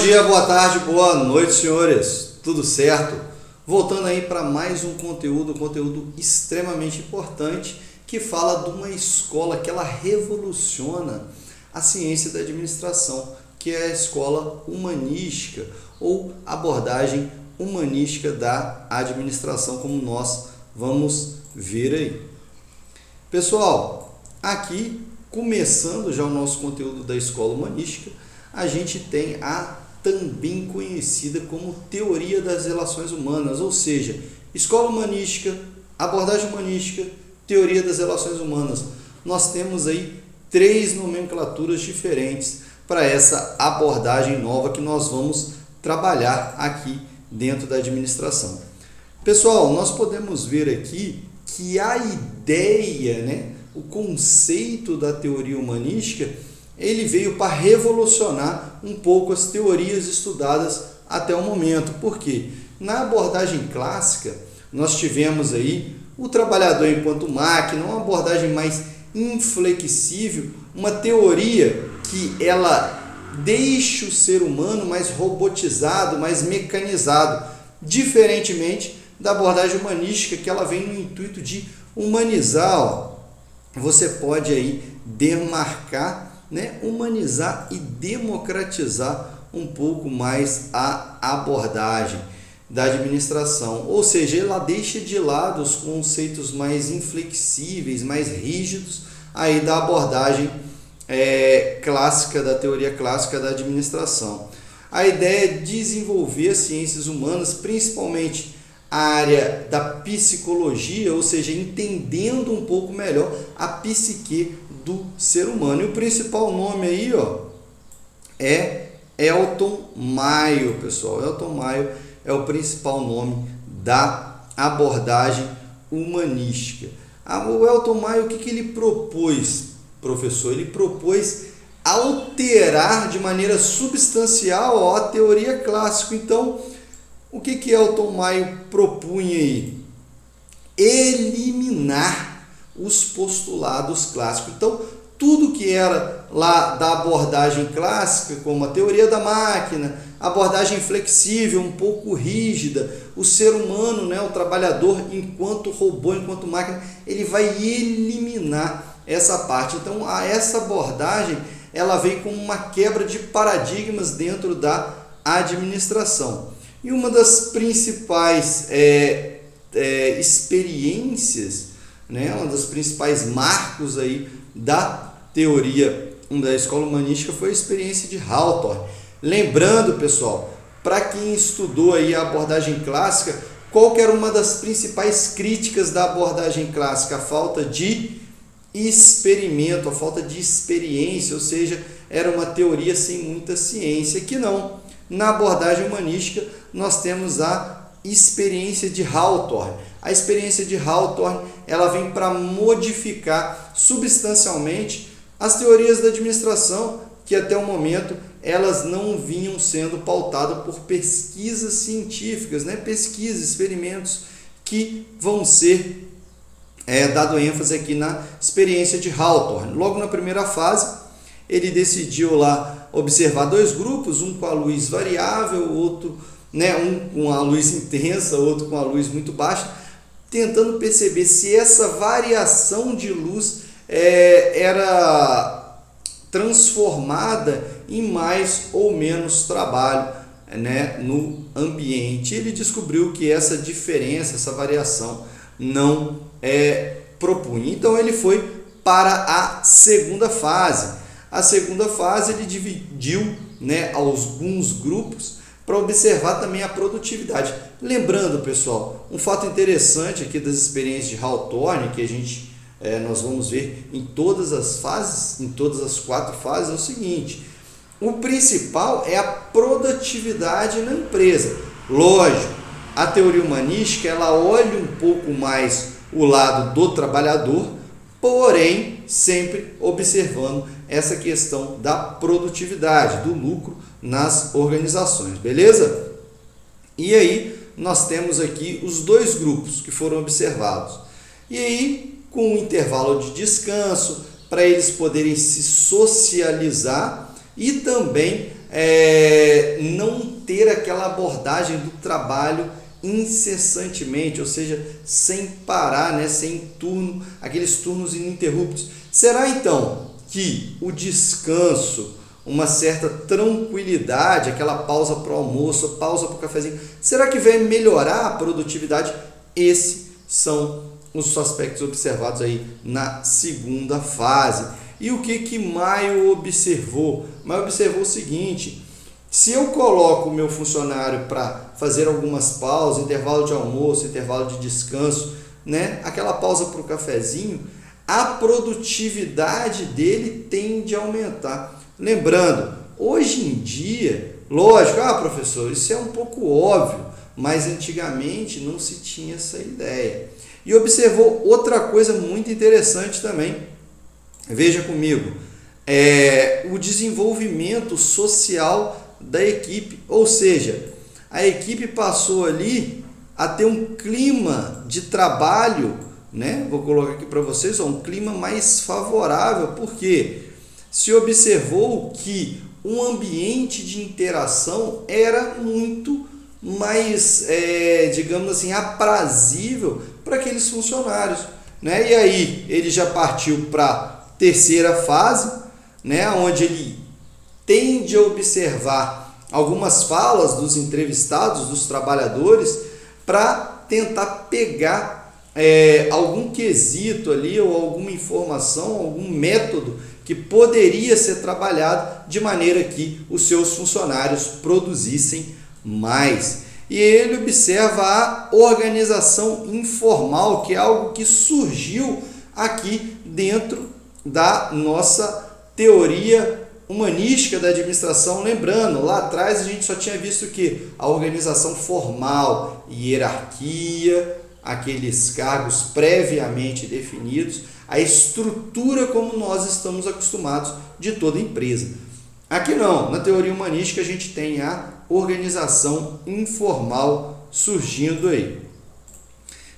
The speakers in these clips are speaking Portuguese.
dia, boa tarde, boa noite, senhores. Tudo certo? Voltando aí para mais um conteúdo extremamente importante que fala de uma escola que ela revoluciona a ciência da administração, que é a escola humanística ou abordagem humanística da administração, como nós vamos ver aí. Pessoal, aqui começando já o nosso conteúdo da escola humanística, a gente tem a também conhecida como teoria das relações humanas, ou seja, escola humanística, abordagem humanística, teoria das relações humanas. Nós temos aí 3 nomenclaturas diferentes para essa abordagem nova que nós vamos trabalhar aqui dentro da administração. Pessoal, nós podemos ver aqui que a ideia, o conceito da teoria humanística, ele veio para revolucionar um pouco as teorias estudadas até o momento. Por quê? Na abordagem clássica, nós tivemos aí o trabalhador enquanto máquina, uma abordagem mais inflexível, uma teoria que ela deixa o ser humano mais robotizado, mais mecanizado, diferentemente da abordagem humanística, que ela vem no intuito de humanizar. Você pode aí demarcar, humanizar e democratizar um pouco mais a abordagem da administração, ou seja, ela deixa de lado os conceitos mais inflexíveis, mais rígidos aí da abordagem clássica, da teoria clássica da administração. A ideia é desenvolver as ciências humanas, principalmente a área da psicologia, ou seja, entendendo um pouco melhor a psique do ser humano. E o principal nome aí, é Elton Mayo, pessoal. Elton Mayo é o principal nome da abordagem humanística. O Elton Mayo, o que ele propôs, professor? Ele propôs alterar de maneira substancial a teoria clássica. Então, o que Elton Mayo propunha aí? Eliminar os postulados clássicos. Então, tudo que era lá da abordagem clássica, como a teoria da máquina, abordagem flexível, um pouco rígida, o ser humano, o trabalhador enquanto robô, enquanto máquina, ele vai eliminar essa parte. Então, essa abordagem, ela vem com uma quebra de paradigmas dentro da administração. E uma das principais experiências, uma das principais marcos aí da teoria da escola humanística foi a experiência de Hawthorne. Lembrando, pessoal, para quem estudou aí a abordagem clássica, qual que era uma das principais críticas da abordagem clássica? A falta de experimento, a falta de experiência, ou seja, era uma teoria sem muita ciência. Que não. Na abordagem humanística, nós temos a experiência de Hawthorne. A experiência de Hawthorne, ela vem para modificar substancialmente as teorias da administração, que até o momento elas não vinham sendo pautadas por pesquisas científicas, pesquisas, experimentos que vão ser dado ênfase aqui na experiência de Hawthorne. Logo na primeira fase, ele decidiu lá observar 2 grupos, um com a luz variável, outro, um com a luz intensa, outro com a luz muito baixa, tentando perceber se essa variação de luz era transformada em mais ou menos trabalho, no ambiente. Ele descobriu que essa diferença, essa variação não propunha. Então ele foi para a segunda fase. A segunda fase ele dividiu alguns grupos para observar também a produtividade. Lembrando, pessoal, um fato interessante aqui das experiências de Hawthorne, que nós vamos ver em todas as fases, em todas as 4 fases, é o seguinte: o principal é a produtividade na empresa. Lógico, a teoria humanística ela olha um pouco mais o lado do trabalhador, porém sempre observando essa questão da produtividade, do lucro nas organizações, beleza? E aí nós temos aqui os 2 grupos que foram observados. E aí, com um intervalo de descanso, para eles poderem se socializar e também não ter aquela abordagem do trabalho incessantemente, ou seja, sem parar, né, sem turno, aqueles turnos ininterruptos. Será então que o descanso, uma certa tranquilidade, aquela pausa para o almoço, pausa para o cafezinho, será que vai melhorar a produtividade? Esses são os aspectos observados aí na segunda fase. E o que Maio observou? Maio observou o seguinte: se eu coloco o meu funcionário para fazer algumas pausas, intervalo de almoço, intervalo de descanso, né, aquela pausa para o cafezinho, a produtividade dele tende a aumentar. Lembrando, hoje em dia, lógico, professor, isso é um pouco óbvio, mas antigamente não se tinha essa ideia. E observou outra coisa muito interessante também. Veja comigo, o desenvolvimento social da equipe, ou seja, a equipe passou ali a ter um clima de trabalho, né? Vou colocar aqui para vocês, um clima mais favorável, porque se observou que um ambiente de interação era muito mais, digamos assim, aprazível para aqueles funcionários, né? E aí ele já partiu para a terceira fase, né? Onde ele tende a observar algumas falas dos entrevistados, dos trabalhadores, para tentar pegar algum quesito ali ou alguma informação, algum método que poderia ser trabalhado de maneira que os seus funcionários produzissem mais. E ele observa a organização informal, que é algo que surgiu aqui dentro da nossa teoria humanística da administração. Lembrando, lá atrás a gente só tinha visto que a organização formal, hierarquia, aqueles cargos previamente definidos, a estrutura como nós estamos acostumados de toda empresa. Aqui não, na teoria humanística a gente tem a organização informal surgindo aí.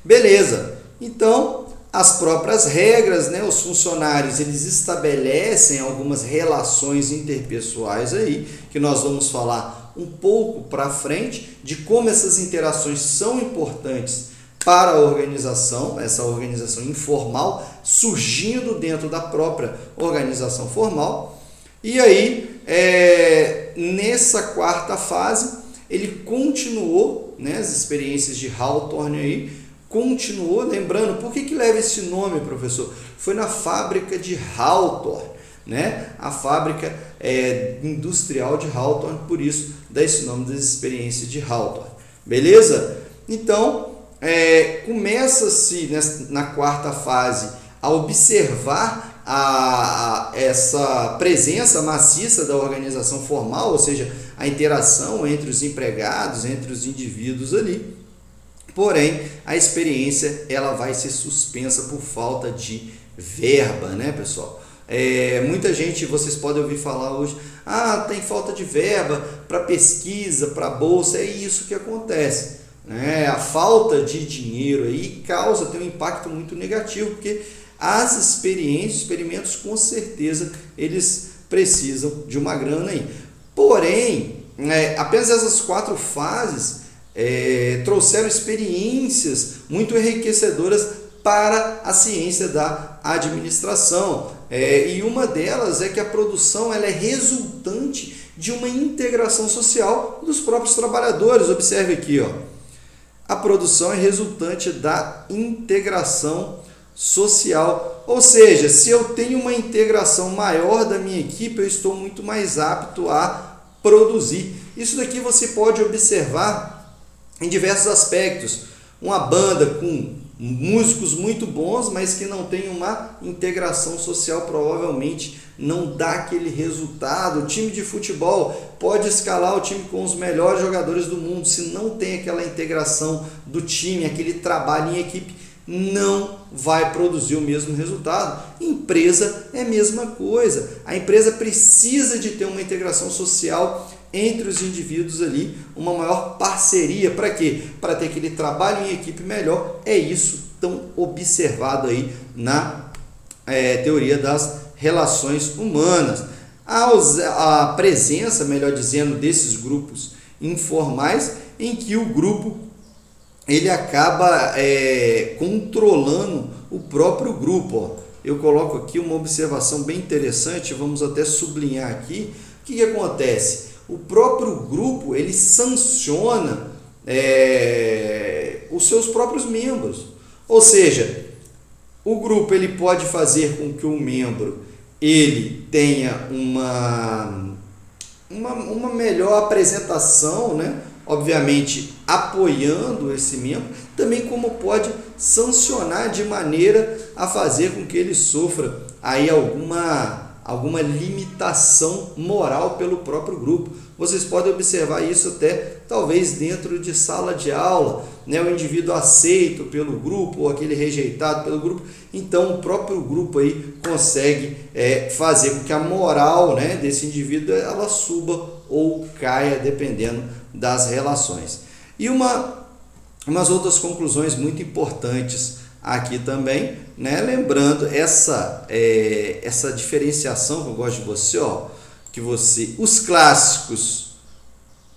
Beleza, então as próprias regras, né, os funcionários eles estabelecem algumas relações interpessoais aí, que nós vamos falar um pouco para frente, de como essas interações são importantes para a organização, essa organização informal surgindo dentro da própria organização formal. E aí, nessa quarta fase, ele continuou, né, as experiências de Hawthorne aí, continuou, lembrando, por que leva esse nome, professor? Foi na fábrica de Hawthorne, né? A fábrica industrial de Hawthorne, por isso dá esse nome das experiências de Hawthorne. Beleza? Então, começa-se na quarta fase a observar essa presença maciça da organização formal, ou seja, a interação entre os empregados, entre os indivíduos ali. Porém, a experiência ela vai ser suspensa por falta de verba, né, pessoal? Muita gente, vocês podem ouvir falar hoje, tem falta de verba para pesquisa, para bolsa, é isso que acontece. A falta de dinheiro aí tem um impacto muito negativo, porque as experimentos com certeza eles precisam de uma grana aí. Porém, apenas essas 4 fases trouxeram experiências muito enriquecedoras para a ciência da administração. E uma delas é que a produção ela é resultante de uma integração social dos próprios trabalhadores. Observe aqui, a produção é resultante da integração social, ou seja, se eu tenho uma integração maior da minha equipe, eu estou muito mais apto a produzir. Isso daqui você pode observar em diversos aspectos. Uma banda com músicos muito bons, mas que não tem uma integração social, provavelmente não dá aquele resultado. O time de futebol pode escalar o time com os melhores jogadores do mundo, se não tem aquela integração do time, aquele trabalho em equipe, não vai produzir o mesmo resultado. Empresa é a mesma coisa. A empresa precisa de ter uma integração social entre os indivíduos ali, uma maior parceria. Para quê? Para ter aquele trabalho em equipe melhor. É isso tão observado aí na teoria das relações humanas. a presença, melhor dizendo, desses grupos informais, em que o grupo ele acaba controlando o próprio grupo. Ó. Eu coloco aqui uma observação bem interessante, vamos até sublinhar aqui. O que acontece? O próprio grupo ele sanciona os seus próprios membros. Ou seja, o grupo ele pode fazer com que o membro ele tenha uma melhor apresentação, né? Obviamente apoiando esse membro, também como pode sancionar de maneira a fazer com que ele sofra aí alguma limitação moral pelo próprio grupo. Vocês podem observar isso até talvez dentro de sala de aula, né? O indivíduo aceito pelo grupo ou aquele rejeitado pelo grupo, então o próprio grupo aí consegue fazer com que a moral, né, desse indivíduo ela suba ou caia dependendo das relações. E umas outras conclusões muito importantes aqui também, né? Lembrando essa diferenciação que eu gosto de você, os clássicos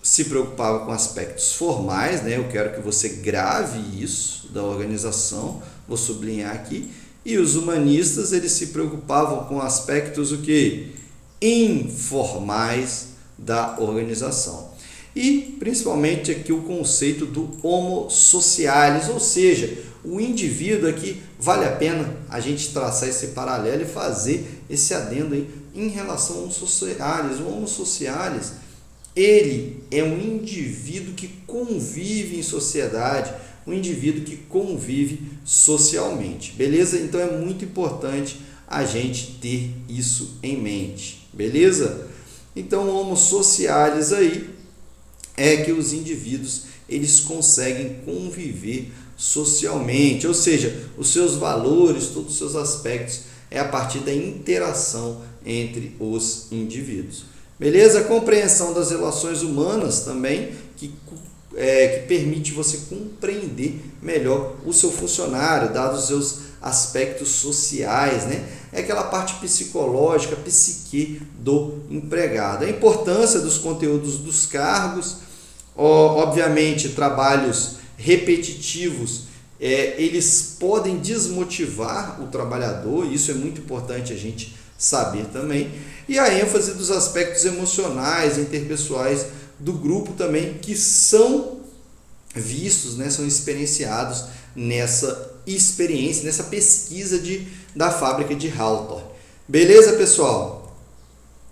se preocupavam com aspectos formais, né? Eu quero que você grave isso da organização, vou sublinhar aqui, e os humanistas eles se preocupavam com aspectos informais da organização. E principalmente aqui o conceito do homo socialis, ou seja, o indivíduo aqui, vale a pena a gente traçar esse paralelo e fazer esse adendo aí em relação ao homo socialis. O homo socialis, ele é um indivíduo que convive em sociedade, um indivíduo que convive socialmente, beleza? Então é muito importante a gente ter isso em mente, beleza? Então o homo socialis aí é que os indivíduos eles conseguem conviver socialmente, ou seja, os seus valores, todos os seus aspectos é a partir da interação entre os indivíduos. Beleza? A compreensão das relações humanas também, que permite você compreender melhor o seu funcionário, dados os seus aspectos sociais, né? É aquela parte psicológica, psique do empregado. A importância dos conteúdos dos cargos, obviamente, trabalhos repetitivos, eles podem desmotivar o trabalhador, isso é muito importante a gente saber também, e a ênfase dos aspectos emocionais, interpessoais do grupo também, que são vistos, né, são experienciados nessa experiência, nessa pesquisa da fábrica de Hawthorne. Beleza, pessoal?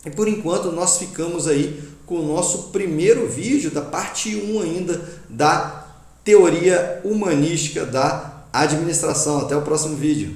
E por enquanto nós ficamos aí com o nosso primeiro vídeo da parte 1 ainda da teoria humanística da administração. Até o próximo vídeo.